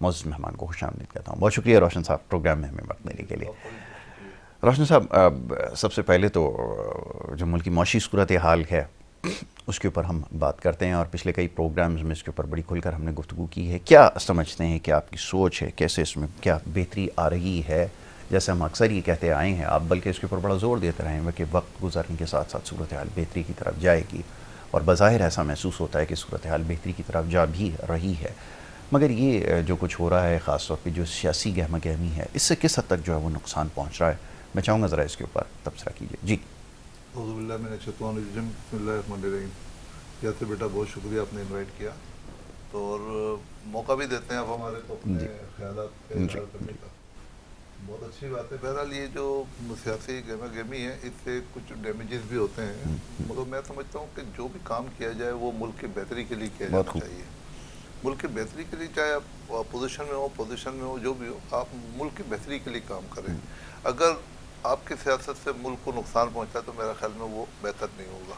معزز مہمان کو خوش آمدید کہتا ہوں. بہت شکریہ روشن صاحب پروگرام میں ہمیں وقت دینے کے لیے. روشن صاحب سب سے پہلے تو جو ملک کی معاشی صورتحال ہے اس کے اوپر ہم بات کرتے ہیں، اور پچھلے کئی پروگرامز میں اس کے اوپر بڑی کھل کر ہم نے گفتگو کی ہے. کیا سمجھتے ہیں کہ آپ کی سوچ ہے، کیسے اس میں کیا بہتری آ رہی ہے؟ جیسے ہم اکثر یہ کہتے آئے ہیں، آپ بلکہ اس کے اوپر بڑا زور دیتے رہے ہیں کہ وقت گزرنے کے ساتھ ساتھ صورتحال بہتری کی طرف جائے گی، اور بظاہر ایسا محسوس ہوتا ہے کہ صورتحال بہتری کی طرف جا بھی رہی ہے. مگر یہ جو کچھ ہو رہا ہے، خاص طور پہ جو سیاسی گہمہ گہمی ہے، اس سے کس حد تک جو ہے وہ نقصان پہنچ رہا ہے؟ میں چاہوں گا ذرا اس کے اوپر تبصرہ کیجیے. جی. اعوذ باللہ من الشیطان الرجیم، بسم اللہ الرحمن الرحیم. یاسر بیٹا بہت شکریہ آپ نے انوائٹ کیا تو، اور موقع بھی دیتے ہیں آپ ہمارے کو اپنے خیالات کا اظہار کرنے کا. بہت اچھی بات ہے. بہرحال یہ جو سیاسی گہمہ گہمی ہے اس سے کچھ ڈیمیجز بھی ہوتے ہیں، مگر میں سمجھتا ہوں کہ جو بھی کام کیا جائے وہ ملک کی بہتری کے لیے کیا جانا چاہیے. ملک کی بہتری کے لیے، چاہے آپ اپوزیشن میں ہو، پوزیشن میں ہو، جو بھی ہو، آپ ملک کی بہتری کے لیے کام کریں. اگر آپ کی سیاست سے ملک کو نقصان پہنچتا ہے تو میرا خیال میں وہ بہتر نہیں ہوگا.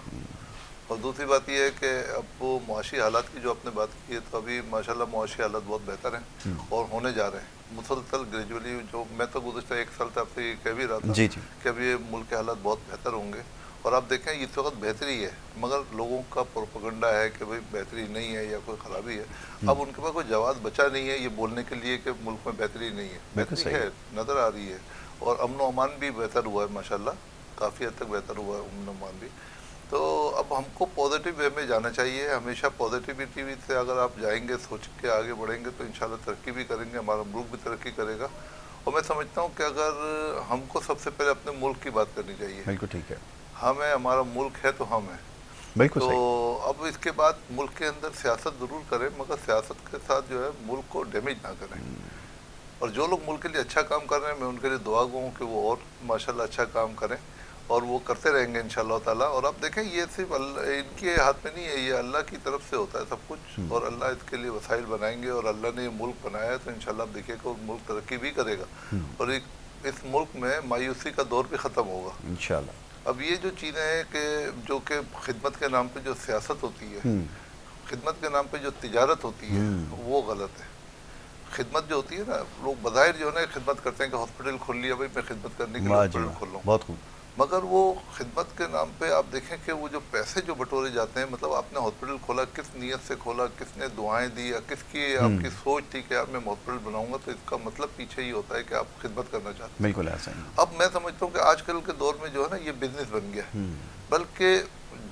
اور دوسری بات یہ ہے کہ اب وہ معاشی حالات کی جو آپ نے بات کی ہے، تو ابھی ماشاءاللہ معاشی حالات بہت بہتر ہیں اور ہونے جا رہے ہیں مسلسل گریجولی. جو میں تو گزشتہ ایک سال سے آپ سے یہ کہہ بھی رہا تھا کہ اب یہ ملک کے حالات بہت بہتر ہوں گے. اور آپ دیکھیں اس وقت بہتری ہے، مگر لوگوں کا پروپیگنڈا ہے کہ بھئی بہتری نہیں ہے یا کوئی خرابی ہے. اب ان کے پاس کوئی جواز بچا نہیں ہے یہ بولنے کے لیے کہ ملک میں بہتری نہیں ہے. بہتری ہے، نظر آ رہی ہے، اور امن و امان بھی بہتر ہوا ہے ماشاءاللہ، کافی حد تک بہتر ہوا ہے امن و امان بھی. تو اب ہم کو پازیٹیو وے میں جانا چاہیے. ہمیشہ پازیٹیوٹی سے اگر آپ جائیں گے، سوچ کے آگے بڑھیں گے تو انشاءاللہ ترقی بھی کریں گے، ہمارا ملک بھی ترقی کرے گا. اور میں سمجھتا ہوں کہ اگر ہم کو سب سے پہلے اپنے ملک کی بات کرنی چاہیے. بالکل ٹھیک ہے. ہم ہیں، ہمارا ملک ہے تو ہم ہیں. بالکل تو صحیح. اب اس کے بعد ملک کے اندر سیاست ضرور کریں، مگر سیاست کے ساتھ جو ہے ملک کو ڈیمیج نہ کریں. اور جو لوگ ملک کے لیے اچھا کام کر رہے ہیں میں ان کے لیے دعا گو ہوں کہ وہ اور ماشاءاللہ اچھا کام کریں، اور وہ کرتے رہیں گے انشاءاللہ تعالیٰ. اور آپ دیکھیں یہ صرف ان کے ہاتھ میں نہیں ہے، یہ اللہ کی طرف سے ہوتا ہے سب کچھ، اور اللہ اس کے لیے وسائل بنائیں گے. اور اللہ نے یہ ملک بنایا ہے تو انشاءاللہ آپ دیکھیے کہ ملک ترقی بھی کرے گا، اور اس ملک میں مایوسی کا دور بھی ختم ہوگا انشاءاللہ. اب یہ جو چیزیں ہیں کہ جو کہ خدمت کے نام پہ جو سیاست ہوتی ہے، خدمت کے نام پہ جو تجارت ہوتی ہے، وہ غلط ہے. خدمت جو ہوتی ہے نا، لوگ بظاہر جو ہے نا خدمت کرتے ہیں کہ ہاسپٹل کھول لیا بھائی میں خدمت کرنے کے لیے ہاسپٹل کھول لوں، بہت خوب. مگر وہ خدمت کے نام پہ آپ دیکھیں کہ وہ جو پیسے جو بٹورے جاتے ہیں، مطلب آپ نے ہاسپٹل کھولا کس نیت سے کھولا، کس نے دعائیں دی، یا کس کی آپ کی سوچ تھی کہ یار میں ہاسپٹل بناؤں گا، تو اس کا مطلب پیچھے ہی ہوتا ہے کہ آپ خدمت کرنا چاہتے ہیں. بالکل ایسا ہی. اب میں سمجھتا ہوں کہ آج کل کے دور میں جو ہے نا یہ بزنس بن گیا ہے. بلکہ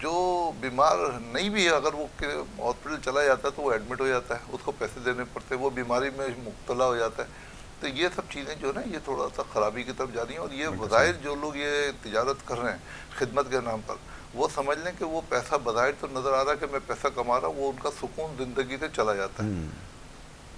جو بیمار نہیں بھی ہے اگر وہ ہاسپٹل چلا جاتا ہے تو وہ ایڈمٹ ہو جاتا ہے، اس کو پیسے دینے پڑتے ہیں، وہ بیماری میں مبتلا ہو جاتا ہے. تو یہ سب چیزیں جو ہے نا یہ تھوڑا سا خرابی کی طرف جا رہی ہیں. اور یہ بظاہر جو لوگ یہ تجارت کر رہے ہیں خدمت کے نام پر، وہ سمجھ لیں کہ وہ پیسہ بظاہر تو نظر آ رہا ہے کہ میں پیسہ کما رہا ہوں، وہ ان کا سکون زندگی سے چلا جاتا ہے.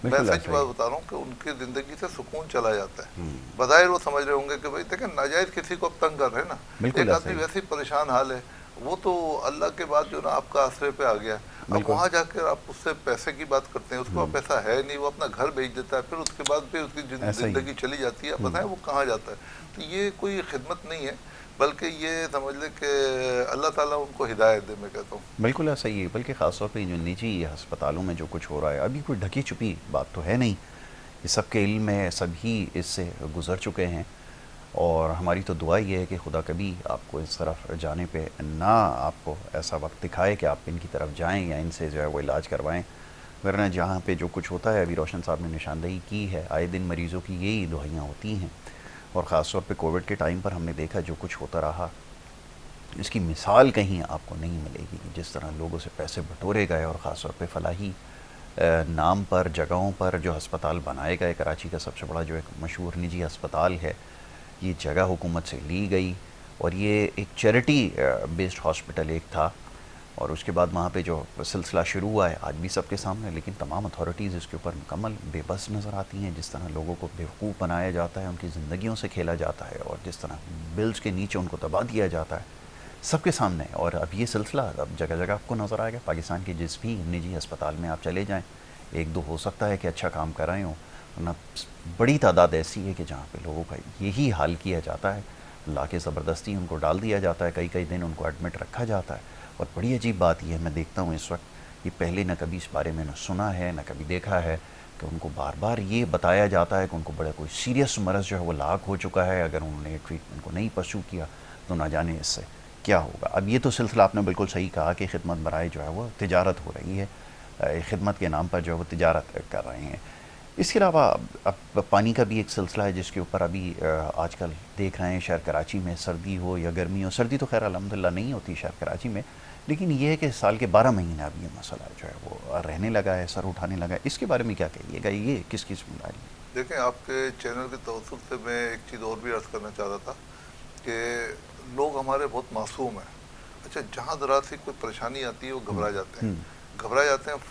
میں سچ بات بتا رہا ہوں کہ ان کی زندگی سے سکون چلا جاتا ہے. بظاہر وہ سمجھ رہے ہوں گے کہ بھائی دیکھیں ناجائز کسی کو اب تنگ کر رہے ہیں نا، ایک آدمی ویسے ہی پریشان حال ہے، وہ تو اللہ کے بعد جو نا آپ کا آسرے پہ آ گیا. اب وہاں جا کر آپ اس سے پیسے کی بات کرتے ہیں، اس کو پیسہ ہے نہیں، وہ اپنا گھر بیچ دیتا ہے، پھر اس کے بعد بھی اس کی زندگی چلی جاتی ہے. بتائیں وہ کہاں جاتا ہے؟ تو یہ کوئی خدمت نہیں ہے، بلکہ یہ سمجھ لیں کہ اللہ تعالیٰ ان کو ہدایت دے. میں کہتا ہوں بالکل ایسا ہی ہے. بلکہ خاص طور پہ جو نجی ہسپتالوں میں جو کچھ ہو رہا ہے، ابھی کوئی ڈھکی چھپی بات تو ہے نہیں، یہ سب کے علم میں، سبھی اس سے گزر چکے ہیں. اور ہماری تو دعا یہ ہے کہ خدا کبھی آپ کو اس طرف جانے پہ نہ آپ کو ایسا وقت دکھائے کہ آپ ان کی طرف جائیں یا ان سے جو ہے وہ علاج کروائیں. ورنہ جہاں پہ جو کچھ ہوتا ہے، ابھی روشن صاحب نے نشاندہی کی ہے، آئے دن مریضوں کی یہی دہائیاں ہوتی ہیں. اور خاص طور پہ کووڈ کے ٹائم پر ہم نے دیکھا جو کچھ ہوتا رہا، اس کی مثال کہیں آپ کو نہیں ملے گی. جس طرح لوگوں سے پیسے بٹورے گئے، اور خاص طور پہ فلاحی نام پر جگہوں پر جو ہسپتال بنائے گئے. کراچی کا سب سے بڑا جو ایک مشہور نجی ہسپتال ہے، یہ جگہ حکومت سے لی گئی، اور یہ ایک چیریٹی بیسڈ ہاسپٹل ایک تھا. اور اس کے بعد وہاں پہ جو سلسلہ شروع ہوا ہے آج بھی سب کے سامنے، لیکن تمام اتھارٹیز اس کے اوپر مکمل بے بس نظر آتی ہیں. جس طرح لوگوں کو بیوقوف بنایا جاتا ہے، ان کی زندگیوں سے کھیلا جاتا ہے، اور جس طرح بلز کے نیچے ان کو دبا دیا جاتا ہے سب کے سامنے. اور اب یہ سلسلہ اب جگہ جگہ آپ کو نظر آئے گا. پاکستان کے جس بھی نجی ہسپتال میں آپ چلے جائیں، ایک دو ہو سکتا ہے کہ اچھا کام کر رہے ہوں، ورنہ بڑی تعداد ایسی ہے کہ جہاں پہ لوگوں کا یہی حال کیا جاتا ہے. لا کے زبردستی ان کو ڈال دیا جاتا ہے، کئی کئی دن ان کو ایڈمٹ رکھا جاتا ہے. اور بڑی عجیب بات یہ ہے، میں دیکھتا ہوں اس وقت، یہ پہلے نہ کبھی اس بارے میں نہ سنا ہے نہ کبھی دیکھا ہے. کہ ان کو بار بار یہ بتایا جاتا ہے کہ ان کو بڑا کوئی سیریس مرض جو ہے وہ لاحق ہو چکا ہے، اگر انہوں نے ٹریٹمنٹ کو نہیں پرسو کیا تو نہ جانے اس سے کیا ہوگا۔ اب یہ تو سلسلہ آپ نے بالکل صحیح کہا کہ خدمت برائے جو ہے وہ تجارت ہو رہی ہے، خدمت کے نام پر جو ہے وہ تجارت کر رہے ہیں۔ اس کے علاوہ اب پانی کا بھی ایک سلسلہ ہے جس کے اوپر ابھی آج کل دیکھ رہے ہیں، شہر کراچی میں سردی ہو یا گرمی ہو، سردی تو خیر الحمدللہ نہیں ہوتی شہر کراچی میں، لیکن یہ ہے کہ سال کے 12 مہینے اب یہ مسئلہ جو ہے وہ رہنے لگا ہے، سر اٹھانے لگا ہے۔ اس کے بارے میں کیا کہیے گا، یہ کس کی ذمہ داری ہے؟ دیکھیں، آپ کے چینل کے توسط سے میں ایک چیز اور بھی عرض کرنا چاہ رہا تھا کہ لوگ ہمارے بہت معصوم ہیں۔ اچھا، جہاں ذرا سی کوئی پریشانی آتی ہے وہ گھبرا جاتے ہیں،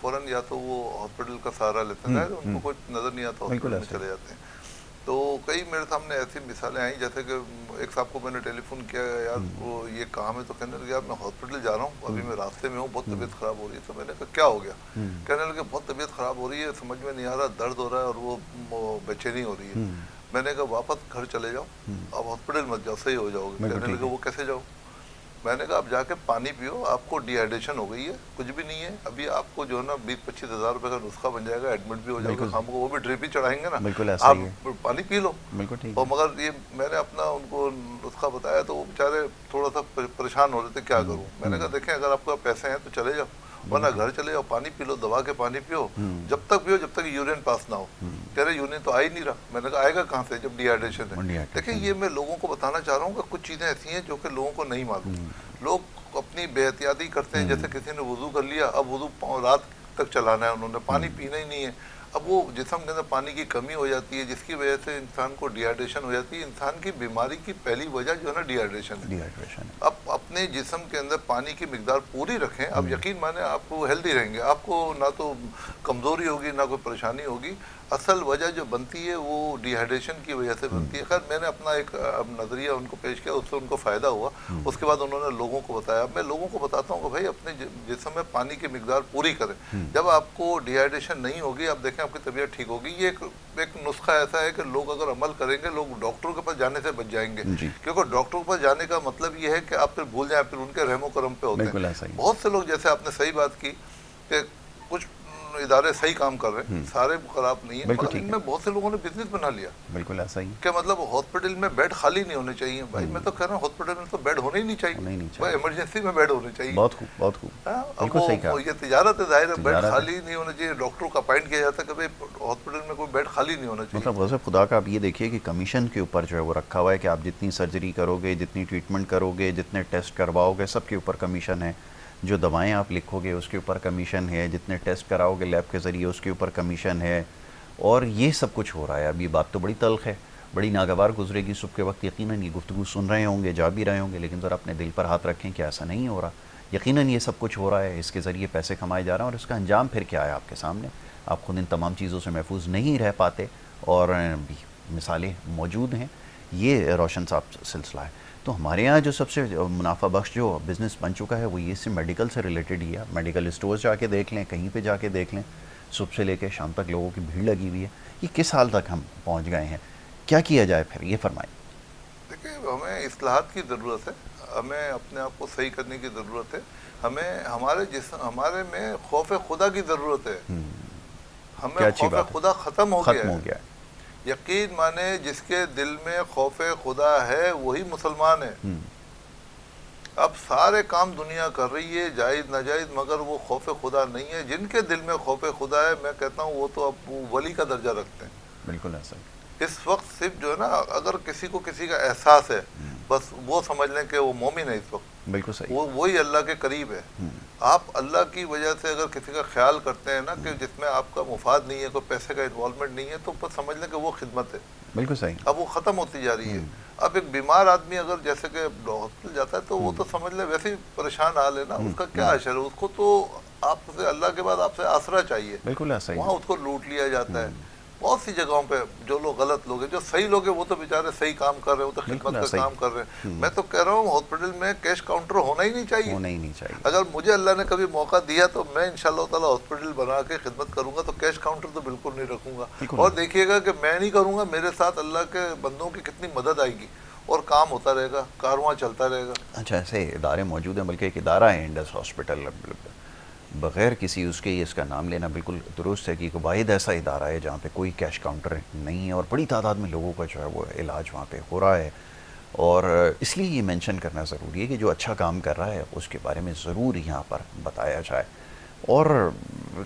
فوراً یا تو وہ ہاسپٹل کا سہارا لیتے ہیں، ظاہر ان کو کچھ نظر نہیں آتا، ہاسپٹل میں چلے جاتے ہیں۔ تو کئی میرے سامنے ایسی مثالیں آئیں، جیسے کہ ایک صاحب کو میں نے ٹیلی فون کیا، یار وہ یہ کام ہے، تو کہنے لگے یار میں ہاسپٹل جا رہا ہوں، ابھی میں راستے میں ہوں، بہت طبیعت خراب ہو رہی ہے۔ تو میں نے کہا کیا ہو گیا؟ کہنے لگے بہت طبیعت خراب ہو رہی ہے، سمجھ میں نہیں آ رہا، درد ہو رہا ہے اور وہ بے چینی ہو رہی ہے۔ میں نے کہا واپس گھر چلے جاؤ، اب ہاسپٹل مت جاؤ، صحیح ہو جاؤ گے۔ کہنے لگے وہ کیسے جاؤ؟ میں نے کہا آپ جا کے پانی پیو، آپ کو ڈی ہائیڈریشن ہو گئی ہے، کچھ بھی نہیں ہے، ابھی آپ کو جو ہے نا 20-25 ہزار روپے کا نسخہ بن جائے گا، ایڈمٹ بھی ہو جاؤ گے، ہم کو وہ بھی ڈرپ ہی چڑھائیں گے نا، بالکل ایسا آپ ہی ہے، پانی پی لو۔ بالکل ٹھیک اور ہے۔ مگر یہ میں نے اپنا ان کو نسخہ بتایا تو وہ بیچارے تھوڑا سا پریشان ہو رہے تھے، کیا کروں؟ میں نے کہا دیکھیں، اگر آپ کے پاس پیسے ہیں تو چلے جاؤ، ورنہ گھر چلے جاؤ، پانی پی لو، دبا کے پانی پیو، جب تک پیو جب تک یورین پاس نہ ہو۔ کہہ رہے یورین تو آ ہی نہیں رہا۔ میں نے کہا آئے گا کہاں سے جب ڈی ہائیڈریشن ہے؟ دیکھیں، یہ میں لوگوں کو بتانا چاہ رہا ہوں کہ کچھ چیزیں ایسی ہیں جو کہ لوگوں کو نہیں معلوم۔ لوگ اپنی بے احتیاطی کرتے ہیں، جیسے کسی نے وضو کر لیا، اب وضو رات تک چلانا ہے، انہوں نے پانی پینا ہی نہیں ہے، اب وہ جسم کے اندر پانی کی کمی ہو جاتی ہے، جس کی وجہ سے انسان کو ڈی ہائیڈریشن ہو جاتی ہے۔ انسان کی بیماری کی پہلی وجہ جو ہے نا ڈی ہائیڈریشن ہے۔ اب اپنے جسم کے اندر پانی کی مقدار پوری رکھیں، اب یقین مانیں آپ کو ہیلدی رہیں گے، آپ کو نہ تو کمزوری ہوگی نہ کوئی پریشانی ہوگی۔ اصل وجہ جو بنتی ہے وہ ڈی ہائیڈریشن کی وجہ سے بنتی ہے۔ خیر، میں نے اپنا ایک نظریہ ان کو پیش کیا، اس سے ان کو فائدہ ہوا، اس کے بعد انہوں نے لوگوں کو بتایا۔ اب میں لوگوں کو بتاتا ہوں کہ بھائی اپنے جسم میں پانی کی مقدار پوری کریں، جب آپ کو ڈی ہائیڈریشن نہیں ہوگی آپ دیکھیں آپ کی طبیعت ٹھیک ہوگی۔ یہ ایک نسخہ ایسا ہے کہ لوگ اگر عمل کریں گے، لوگ ڈاکٹروں کے پاس جانے سے بچ جائیں گے، کیونکہ ڈاکٹروں کے پاس جانے کا مطلب یہ ہے کہ آپ پھر بھول جائیں، پھر ان کے رحم و کرم پہ ہوتے ہیں۔ بہت سے لوگ، جیسے آپ نے صحیح بات کی کہ کچھ ادارے صحیح کام کر رہے ہیں، سارے خراب نہیں ہیں، مگر ان میں بہت سے لوگوں نے بزنس بنا لیا۔ بالکل ایسا ہی کہ مطلب ہاسپٹل میں بیڈ خالی نہیں ہونے چاہیے۔ بھائی میں تو کہہ رہا ہوں ہاسپٹل میں تو بیڈ ہونے ہی نہیں چاہیے، بھائی ایمرجنسی میں بیڈ ہونے چاہیے۔ بہت خوب، بہت خوب، بالکل صحیح کہا۔ یہ تجارت ہے، ظاہر ہے، بیڈ خالی نہیں ہونا چاہیے، ڈاکٹروں کا اپائنٹ کیا جاتا ہے کہ بھائی ہاسپٹل میں کوئی بیڈ خالی نہیں ہونا چاہیے۔ مطلب غضب خدا کا آپ یہ دیکھیے کہ کمیشن کے اوپر جو ہے وہ رکھا ہوا ہے کہ آپ جتنی سرجری کرو گے، جتنی ٹریٹمنٹ کرو گے، جتنے ٹیسٹ کرواؤ گے، سب کے اوپر کمیشن ہے، جو دوائیں آپ لکھو گے اس کے اوپر کمیشن ہے، جتنے ٹیسٹ کراؤ گے لیب کے ذریعے اس کے اوپر کمیشن ہے، اور یہ سب کچھ ہو رہا ہے۔ اب یہ بات تو بڑی تلخ ہے، بڑی ناگوار گزرے گی صبح کے وقت، یقیناً یہ گفتگو سن رہے ہوں گے، جا بھی رہے ہوں گے، لیکن ذرا اپنے دل پر ہاتھ رکھیں کہ ایسا نہیں ہو رہا، یقیناً یہ سب کچھ ہو رہا ہے، اس کے ذریعے پیسے کمائے جا رہے ہیں، اور اس کا انجام پھر کیا ہے آپ کے سامنے، آپ خود ان تمام چیزوں سے محفوظ نہیں رہ پاتے، اور بھی مثالیں موجود ہیں۔ یہ روشن صاحب سلسلہ ہے۔ تو ہمارے یہاں جو سب سے منافع بخش جو بزنس بن چکا ہے وہ یہ سے میڈیکل سے ریلیٹڈ ہی ہے۔ میڈیکل اسٹورز جا کے دیکھ لیں، کہیں پہ جا کے دیکھ لیں، صبح سے لے کے شام تک لوگوں کی بھیڑ لگی ہوئی ہے۔ یہ کس حال تک ہم پہنچ گئے ہیں؟ کیا کیا جائے پھر، یہ فرمائیں۔ دیکھیں، ہمیں اصلاحات کی ضرورت ہے، ہمیں اپنے آپ کو صحیح کرنے کی ضرورت ہے، ہمیں ہمارے میں خوف خدا کی ضرورت ہے۔ ہمیں خوف خدا ختم ہو گیا ہے۔ یقین مانے جس کے دل میں خوف خدا ہے وہی مسلمان ہے۔ اب سارے کام دنیا کر رہی ہے، جائز ناجائز، مگر وہ خوف خدا نہیں ہے۔ جن کے دل میں خوف خدا ہے، میں کہتا ہوں وہ تو اب ولی کا درجہ رکھتے ہیں۔ بالکل ایسا اس وقت صرف جو ہے نا، اگر کسی کو کسی کا احساس ہے، بس وہ سمجھ لیں کہ وہ مومن ہے اس وقت، بالکل صحیح، وہی اللہ کے قریب ہے۔ آپ اللہ کی وجہ سے اگر کسی کا خیال کرتے ہیں نا کہ جس میں آپ کا مفاد نہیں ہے، کوئی پیسے کا انوالومنٹ نہیں ہے، تو بس سمجھ لیں کہ وہ خدمت ہے، بالکل صحیح، اب وہ ختم ہوتی جا رہی ہے۔ اب ایک بیمار آدمی اگر جیسے کہ ہاسپٹل جاتا ہے تو وہ تو سمجھ لیں ویسے ہی پریشان حال ہے نا، اس کا کیا اشر ہے، اس کو تو آپ سے اللہ کے بعد آپ سے آسرا چاہیے، بالکل ایسا ہی، وہاں اس کو لوٹ لیا جاتا ہے۔ بہت سی جگہوں پہ جو لوگ غلط لوگ ہیں، جو صحیح لوگ ہیں وہ تو بیچارے صحیح کام کر رہے ہیں، وہ تو خدمت کا کام کر رہے ہیں۔ میں تو کہہ رہا ہوں ہاسپٹل میں کیش کاؤنٹر ہونا ہی نہیں چاہیے۔ اگر مجھے اللہ نے کبھی موقع دیا تو میں انشاءاللہ تعالی ہاسپٹل بنا کے خدمت کروں گا، تو کیش کاؤنٹر تو بالکل نہیں رکھوں گا۔ اور دیکھیے گا کہ میں نہیں کروں گا، میرے ساتھ اللہ کے بندوں کی کتنی مدد آئے گی، اور کام ہوتا رہے گا، کارواں چلتا رہے گا۔ اچھا، ایسے ادارے موجود ہیں، بلکہ ایک ادارہ ہے انڈس ہاسپٹل، بغیر کسی اس کے اس کا نام لینا بالکل درست ہے کہ ایک واحد ایسا ادارہ ہے جہاں پہ کوئی کیش کاؤنٹر نہیں ہے اور بڑی تعداد میں لوگوں کا جو ہے وہ علاج وہاں پہ ہو رہا ہے، اور اس لیے یہ مینشن کرنا ضروری ہے کہ جو اچھا کام کر رہا ہے اس کے بارے میں ضرور یہاں پر بتایا جائے۔ اور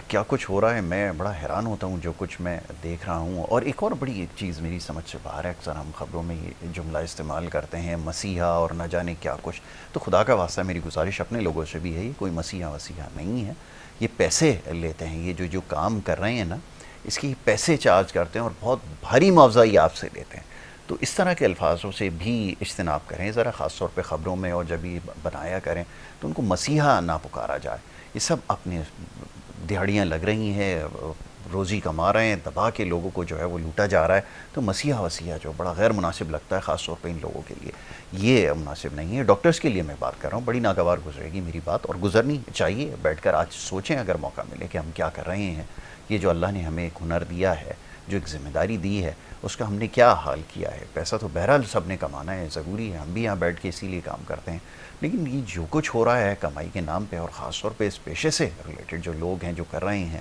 کیا کچھ ہو رہا ہے، میں بڑا حیران ہوتا ہوں جو کچھ میں دیکھ رہا ہوں۔ اور ایک اور بڑی ایک چیز میری سمجھ سے باہر ہے، اکثر ہم خبروں میں یہ جملہ استعمال کرتے ہیں مسیحا اور نہ جانے کیا کچھ، تو خدا کا واسطہ میری گزارش اپنے لوگوں سے بھی ہے، یہ کوئی مسیحا وسیحا نہیں ہے، یہ پیسے لیتے ہیں، یہ جو کام کر رہے ہیں نا اس کی پیسے چارج کرتے ہیں اور بہت بھاری معاوضہ یہ آپ سے لیتے ہیں۔ تو اس طرح کے الفاظوں سے بھی اجتناب کریں ذرا، خاص طور پہ خبروں میں، اور جب یہ بنایا کریں تو ان کو مسیحا نہ پکارا جائے۔ یہ سب اپنے دہاڑیاں لگ رہی ہیں، روزی کما رہے ہیں، دبا کے لوگوں کو جو ہے وہ لوٹا جا رہا ہے، تو مسیحا وسیحا جو بڑا غیر مناسب لگتا ہے خاص طور پہ ان لوگوں کے لیے، یہ مناسب نہیں ہے۔ ڈاکٹرز کے لیے میں بات کر رہا ہوں، بڑی ناگوار گزرے گی میری بات، اور گزرنی چاہیے، بیٹھ کر آج سوچیں اگر موقع ملے کہ ہم کیا کر رہے ہیں، یہ جو اللہ نے ہمیں ایک ہنر دیا ہے، جو ایک ذمہ داری دی ہے، اس کا ہم نے کیا حال کیا ہے۔ پیسہ تو بہرحال سب نے کمانا ہے، ضروری ہے، ہم بھی یہاں بیٹھ کے اسی لیے کام کرتے ہیں، لیکن یہ جو کچھ ہو رہا ہے کمائی کے نام پہ، اور خاص طور پہ اس پیشے سے ریلیٹڈ جو لوگ ہیں جو کر رہے ہیں،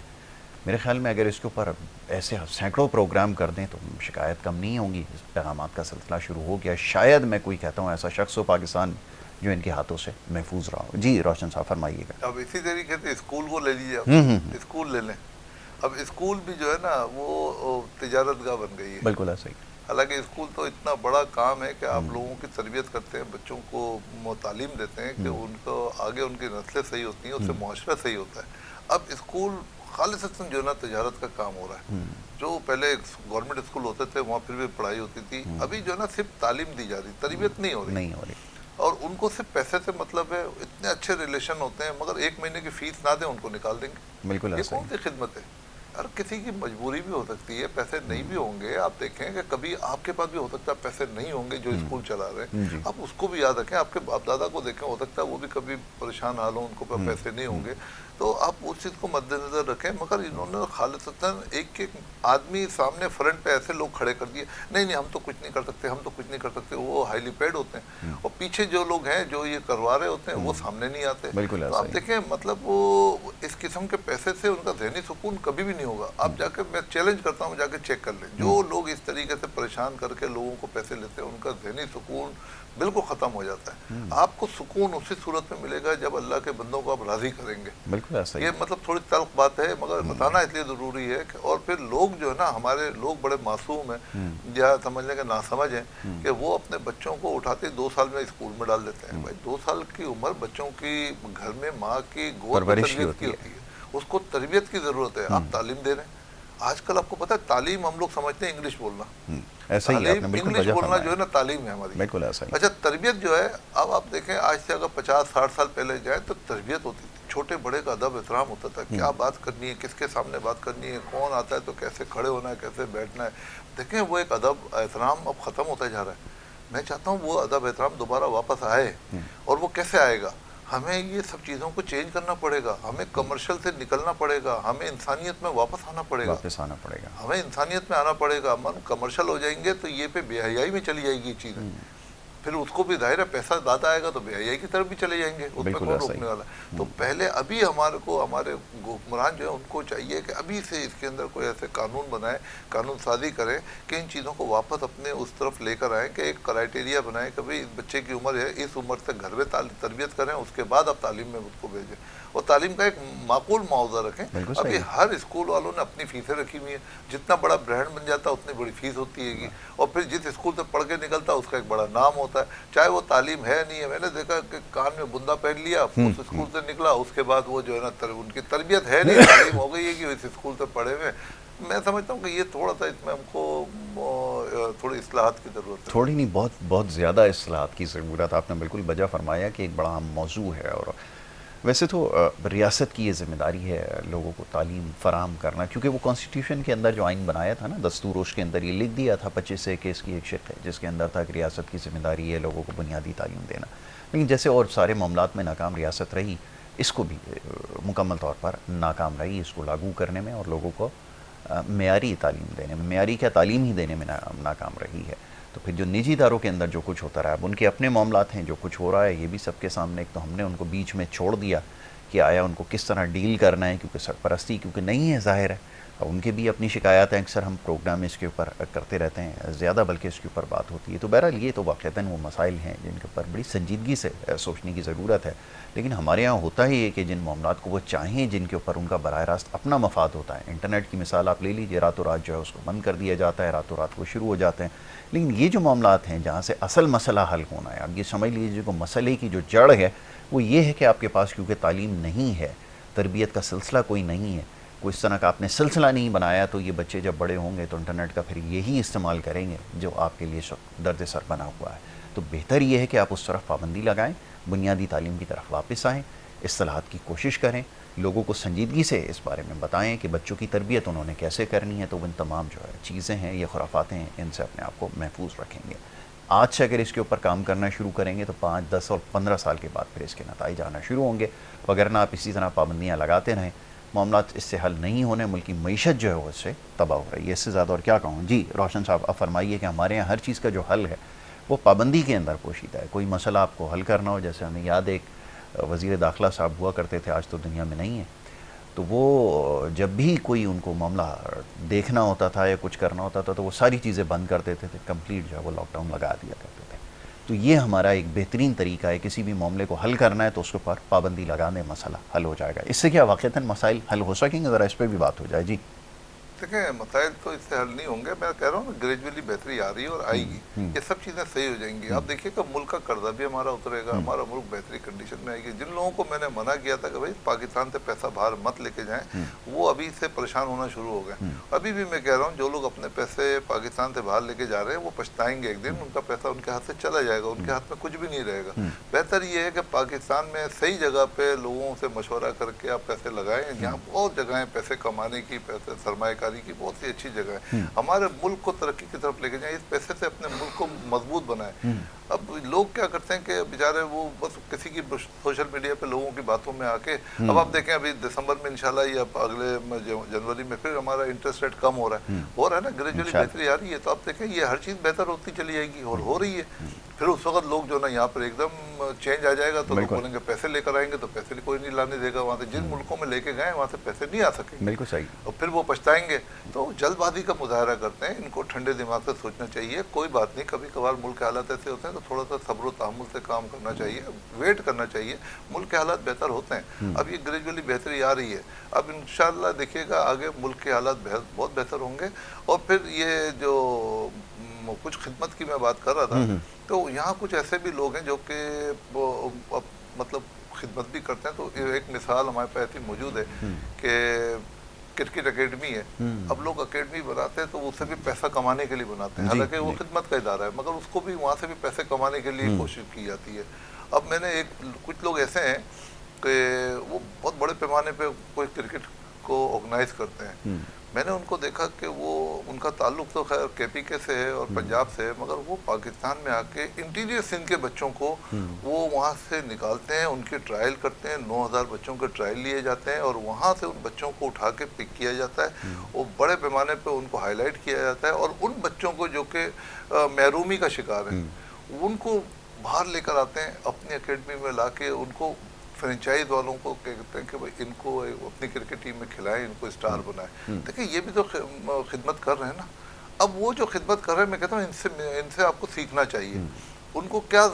میرے خیال میں اگر اس کے اوپر ایسے سینکڑوں پروگرام کر دیں تو شکایت کم نہیں ہوں گی۔ پیغامات کا سلسلہ شروع ہو گیا، شاید میں کوئی کہتا ہوں ایسا شخص ہو پاکستان جو ان کے ہاتھوں سے محفوظ رہا ہو۔ جی روشن صاحب فرمائیے گا۔ اب اسی طریقے سے اسکول کو لے لیجیے، آپ اسکول لے لیں، اب اسکول بھی جو ہے نا وہ تجارت گاہ بن گئی ہے۔ بالکل ایسا ہی۔ حالانکہ اسکول تو اتنا بڑا کام ہے کہ آپ لوگوں کی تربیت کرتے ہیں، بچوں کو تعلیم دیتے ہیں کہ ان کو آگے ان کی نسلیں صحیح ہوتی ہیں، اس سے معاشرہ صحیح ہوتا ہے۔ اب اسکول خالصتاً جو ہے نا تجارت کا کام ہو رہا ہے۔ جو پہلے گورنمنٹ اسکول ہوتے تھے وہاں پھر بھی پڑھائی ہوتی تھی، ابھی جو ہے نا صرف تعلیم دی جا رہی، تربیت نہیں ہو رہی، نہیں ہو رہی۔ اور ان کو صرف پیسے سے مطلب ہے، اتنے اچھے ریلیشن ہوتے ہیں مگر ایک مہینے کی فیس نہ دیں ان کو نکال دیں گے۔ بالکل یہ ایسا کون ہی۔ سی خدمت ہے؟ اور کسی کی مجبوری بھی ہو سکتی ہے، پیسے نہیں بھی ہوں گے، آپ دیکھیں کہ کبھی آپ کے پاس بھی ہو سکتا ہے پیسے نہیں ہوں گے جو اسکول چلا رہے ہیں، جی۔ آپ اس کو بھی یاد رکھیں، آپ کے باپ دادا کو دیکھیں، ہو سکتا ہے وہ بھی کبھی پریشان حال ہوں، ان کو پیسے نہیں ہوں گے، تو آپ اس چیز کو مد نظر رکھیں۔ مگر انہوں نے خالصتاً ایک ایک آدمی سامنے فرنٹ پہ ایسے لوگ کھڑے کر دیے، نہیں نہیں ہم تو کچھ نہیں کر سکتے، ہم تو کچھ نہیں کر سکتے، وہ ہائیلی پیڈ ہوتے ہیں، اور پیچھے جو لوگ ہیں جو یہ کروا رہے ہوتے ہیں وہ سامنے نہیں آتے۔ بالکل تو ایسا آپ ہی۔ دیکھیں مطلب وہ اس قسم کے پیسے سے ان کا ذہنی سکون کبھی بھی نہیں ہوگا۔ آپ جا کے، میں چیلنج کرتا ہوں، جا کے چیک کر لیں، جو لوگ اس طریقے سے پریشان کر کے لوگوں کو پیسے لیتے ہیں ان کا ذہنی سکون بالکل ختم ہو جاتا ہے۔ آپ کو سکون اسی صورت میں ملے گا جب اللہ کے بندوں کو آپ راضی کریں گے۔ بالکل ایسا ہی۔ یہ مطلب تھوڑی تلخ بات ہے مگر بتانا اس لیے ضروری ہے کہ، اور پھر لوگ جو ہے نا ہمارے لوگ بڑے معصوم ہیں یا سمجھ لیں کہ ناسمجھ ہیں کہ وہ اپنے بچوں کو اٹھاتے 2 سال میں اسکول میں ڈال دیتے ہیں۔ بھائی 2 سال کی عمر بچوں کی گھر میں ماں کی گود میں پرورش کی تربیت کی ہوتی ہے، اس کو تربیت کی ضرورت ہے، آپ تعلیم دے رہے ہیں۔ آج کل آپ کو پتہ ہے تعلیم ہم لوگ سمجھتے ہیں انگلش بولنا، ایسا ہی آپ نے تعلیم بالکل انگلش وجہ بولنا جو ہے فرمایا۔ نا تعلیم ہے ہماری۔ بالکل ایسا ہی۔ اچھا تربیت جو ہے، اب آپ دیکھیں آج سے اگر 50-60 سال پہلے جائیں تو تربیت ہوتی تھی، چھوٹے بڑے کا ادب احترام ہوتا تھا، کیا بات کرنی ہے، کس کے سامنے بات کرنی ہے، کون آتا ہے تو کیسے کھڑے ہونا ہے، کیسے بیٹھنا ہے۔ دیکھیں وہ ایک ادب احترام اب ختم ہوتا جا رہا ہے۔ میں چاہتا ہوں وہ ادب احترام دوبارہ واپس آئے، اور وہ کیسے آئے گا؟ ہمیں یہ سب چیزوں کو چینج کرنا پڑے گا، ہمیں کمرشل سے نکلنا پڑے گا، ہمیں انسانیت میں واپس آنا پڑے گا، واپس آنا پڑے گا۔ ہمیں انسانیت میں آنا پڑے گا۔ من کمرشل ہو جائیں گے تو یہ پہ بے حیائی میں چلی جائے گی یہ چیزیں، پھر اس کو بھی ظاہر ہے پیسہ زیادہ آئے گا تو بے حیائی کی طرف بھی چلے جائیں گے، اس میں کون روکنے والا ہے؟ تو پہلے ابھی ہمارے حکمران جو ہے ان کو چاہیے کہ ابھی سے اس کے اندر کوئی ایسے قانون بنائے، قانون سازی کریں کہ ان چیزوں کو واپس اپنے اس طرف لے کر آئیں، کہ ایک کرائٹیریا بنائیں کہ بھئی اس بچے کی عمر ہے، اس عمر سے گھر میں تربیت کریں، اس کے بعد اب تعلیم میں اس کو بھیجیں، اور تعلیم کا ایک معقول معاوضہ رکھیں۔ ابھی ہر اسکول والوں نے اپنی فیسیں رکھی ہوئی ہیں، جتنا بڑا برانڈ بن جاتا ہے اتنی بڑی فیس ہوتی ہے گی، اور پھر جس اسکول سے پڑھ کے نکلتا ہے اس کا ایک بڑا نام ہوتا ہے، چاہے وہ تعلیم ہے نہیں ہے۔ میں نے دیکھا کہ کان میں بندہ پہن لیا، اس اسکول سے نکلا، اس کے بعد وہ جو ہے نا ان کی تربیت ہے نہیں، تعلیم ہو گئی ہے کہ اس اسکول سے پڑھے ہوئے۔ میں سمجھتا ہوں کہ یہ تھوڑا سا اس میں ہم کو تھوڑی اصلاحات کی ضرورت ہے۔ تھوڑی نہیں، بہت بہت زیادہ اصلاحات کی ضرورت۔ آپ نے بالکل وجہ فرمایا کہ ایک بڑا اہم موضوع ہے، اور ویسے تو ریاست کی یہ ذمہ داری ہے لوگوں کو تعلیم فراہم کرنا، کیونکہ وہ کانسٹیٹیوشن کے اندر جو آئین بنایا تھا نا، دستور، اس کے اندر یہ لکھ دیا تھا 25(1) کی ایک شق ہے جس کے اندر تھا کہ ریاست کی ذمہ داری ہے لوگوں کو بنیادی تعلیم دینا، لیکن جیسے اور سارے معاملات میں ناکام ریاست رہی، اس کو بھی مکمل طور پر ناکام رہی اس کو لاگو کرنے میں، اور لوگوں کو معیاری تعلیم دینے میں، معیاری کیا تعلیم ہی دینے میں ناکام رہی ہے۔ تو پھر جو نجی اداروں کے اندر جو کچھ ہوتا رہا، اب ان کے اپنے معاملات ہیں، جو کچھ ہو رہا ہے یہ بھی سب کے سامنے، ایک تو ہم نے ان کو بیچ میں چھوڑ دیا کہ آیا ان کو کس طرح ڈیل کرنا ہے، کیونکہ سرپرستی کیونکہ نہیں ہے ظاہر ہے. ان کے بھی اپنی شکایات ہیں، اکثر ہم پروگرام میں اس کے اوپر کرتے رہتے ہیں زیادہ، بلکہ اس کے اوپر بات ہوتی ہے. تو بہرحال یہ تو واقعتاً وہ مسائل ہیں جن کے اوپر بڑی سنجیدگی سے سوچنے کی ضرورت ہے. لیکن ہمارے ہاں ہوتا ہی ہے کہ جن معاملات کو وہ چاہیں، جن کے اوپر ان کا براہ راست اپنا مفاد ہوتا ہے، انٹرنیٹ کی مثال آپ لے لیجیے، راتوں رات جو ہے اس کو بند کر دیا جاتا ہے، راتوں رات وہ شروع ہو جاتے ہیں. لیکن یہ جو معاملات ہیں جہاں سے اصل مسئلہ حل ہونا ہے، اب یہ سمجھ لیجیے کہ مسئلے کی جو جڑ ہے وہ یہ ہے کہ آپ کے پاس کیونکہ تعلیم نہیں ہے، تربیت کا سلسلہ کوئی نہیں ہے، کوئی اس طرح کا آپ نے سلسلہ نہیں بنایا، تو یہ بچے جب بڑے ہوں گے تو انٹرنیٹ کا پھر یہی استعمال کریں گے جو آپ کے لیے درد سر بنا ہوا ہے. تو بہتر یہ ہے کہ آپ اس طرف پابندی لگائیں، بنیادی تعلیم کی طرف واپس آئیں، اصلاحات کی کوشش کریں، لوگوں کو سنجیدگی سے اس بارے میں بتائیں کہ بچوں کی تربیت انہوں نے کیسے کرنی ہے. تو ان تمام جو ہے چیزیں ہیں، یہ خرافات ہیں، ان سے اپنے آپ کو محفوظ رکھیں گے. آج سے اگر اس کے اوپر کام کرنا شروع کریں گے تو 5, 10 اور 15 سال کے بعد پھر اس کے نتائج آنا شروع ہوں گے. وگرنہ آپ اسی طرح پابندیاں لگاتے رہیں، معاملات اس سے حل نہیں ہونے، ملک کی معیشت جو ہے وہ اس سے تباہ ہو رہی ہے. اس سے زیادہ اور کیا کہوں. جی روشن صاحب اب فرمائیے کہ ہمارے یہاں ہر چیز کا جو حل ہے وہ پابندی کے اندر پوشیدہ ہے. کوئی مسئلہ آپ کو حل کرنا ہو، جیسے ہمیں یاد ایک وزیر داخلہ صاحب ہوا کرتے تھے، آج تو دنیا میں نہیں ہیں، تو وہ جب بھی کوئی ان کو معاملہ دیکھنا ہوتا تھا یا کچھ کرنا ہوتا تھا تو وہ ساری چیزیں بند کر دیتے تھے، کمپلیٹ جو ہے وہ لاک ڈاؤن لگا دیا کرتے تھے. تو یہ ہمارا ایک بہترین طریقہ ہے، کسی بھی معاملے کو حل کرنا ہے تو اس کے اوپر پابندی لگانے مسئلہ حل ہو جائے گا. اس سے کیا واقعتاً مسائل حل ہو سکیں گے؟ ذرا اس پہ بھی بات ہو جائے. جی دیکھیں مسائل تو اس سے حل نہیں ہوں گے، میں کہہ رہا ہوں نا گریجولی بہتری آ رہی ہے اور آئے گی، یہ سب چیزیں صحیح ہو جائیں گی. آپ دیکھیے کہ ملک کا قرضہ بھی ہمارا اترے گا، ہمارا ملک بہتری کنڈیشن میں آئے گی. جن لوگوں کو میں نے منع کیا تھا کہ بھائی پاکستان سے پیسہ باہر مت لے کے جائیں، وہ ابھی سے پریشان ہونا شروع ہو گئے. ابھی بھی میں کہہ رہا ہوں جو لوگ اپنے پیسے پاکستان سے باہر لے کے جا رہے ہیں وہ پچھتائیں گے ایک دن، ان کا پیسہ ان کے ہاتھ سے چلا جائے گا، ان کے ہاتھ میں کچھ بھی نہیں رہے گا. بہتر یہ ہے کہ پاکستان میں صحیح جگہ پہ لوگوں سے مشورہ کر کے آپ پیسے لگائیں. یہاں بہت جگہیں پیسے کمانے کی، پیسے سرمایہ کاری کی بہت سی اچھی جگہ ہے. ہمارے ملک کو ترقی کی طرف لے کے جائیں، اس پیسے سے اپنے ملک کو مضبوط بنائیں. اب لوگ کیا کرتے ہیں کہ بیچارے وہ بس کسی کی سوشل میڈیا پہ لوگوں کی باتوں میں آ کے، اب آپ دیکھیں ابھی دسمبر میں انشاءاللہ یہ اب اگلے جنوری میں پھر ہمارا انٹرسٹ ریٹ کم ہو رہا ہے نا، گریجولی بہتری آ رہی ہے. تو آپ دیکھیں یہ ہر چیز بہتر ہوتی چلی جائے گی اور ہو رہی ہے. پھر اس وقت لوگ جو نا یہاں پر ایک دم چینج آ جائے گا تو لوگ بولیں گے پیسے لے کر آئیں گے تو پیسے کوئی نہیں لانے دے گا وہاں سے. جن ملکوں میں لے کے گئے وہاں سے پیسے نہیں آ سکیں گے، بالکل صحیح. اور پھر وہ پچھتائیں گے. تو جلد بازی کا مظاہرہ کرتے ہیں، ان کو ٹھنڈے دماغ سے سوچنا چاہیے. کوئی بات نہیں، کبھی کبھار ملک کے حالات ایسے ہوتے ہیں تو تھوڑا سا صبر و تحمل سے کام کرنا چاہیے، ویٹ کرنا چاہیے. ملک کے حالات بہتر ہوتے ہیں، اب یہ گریجولی بہتری آ رہی ہے. اب انشاءاللہ دیکھیے گا آگے ملک کے حالات بہت بہتر ہوں گے. اور پھر یہ جو کچھ خدمت کی میں بات کر رہا تھا، تو یہاں کچھ ایسے بھی لوگ ہیں جو کہ مطلب خدمت بھی کرتے ہیں. تو ایک مثال ہمارے پاس ایسی موجود ہے کہ کرکٹ اکیڈمی ہے. اب لوگ اکیڈمی بناتے ہیں تو اس سے بھی پیسہ کمانے کے لیے بناتے ہیں، حالانکہ وہ خدمت کا ادارہ ہے، مگر اس کو بھی وہاں سے بھی پیسے کمانے کے لیے کوشش کی جاتی ہے. اب میں نے کچھ لوگ ایسے ہیں کہ وہ بہت بڑے پیمانے پہ کوئی کرکٹ کو آرگنائز کرتے ہیں. میں نے ان کو دیکھا کہ وہ ان کا تعلق تو خیر کے پی کے سے ہے اور پنجاب سے ہے، مگر وہ پاکستان میں آ کے انٹیریئر سندھ کے بچوں کو وہ وہاں سے نکالتے ہیں، ان کی ٹرائل کرتے ہیں. 9,000 بچوں کے ٹرائل لیے جاتے ہیں اور وہاں سے ان بچوں کو اٹھا کے پک کیا جاتا ہے. وہ بڑے پیمانے پہ ان کو ہائی لائٹ کیا جاتا ہے، اور ان بچوں کو جو کہ محرومی کا شکار ہیں ان کو باہر لے کر آتے ہیں، اپنی اکیڈمی میں لا کے ان کو فرنچائز والوں کو کہتے ہیں کہ بھائی ان کو اپنی کرکٹ ٹیم میں کھلائیں، ان کو اسٹار بنائیں. دیکھیں یہ بھی تو خدمت کر رہے ہیں نا. اب وہ جو خدمت کر رہے ہیں میں کہتا ہوں ان سے آپ کو سیکھنا چاہیے. ان کو کیا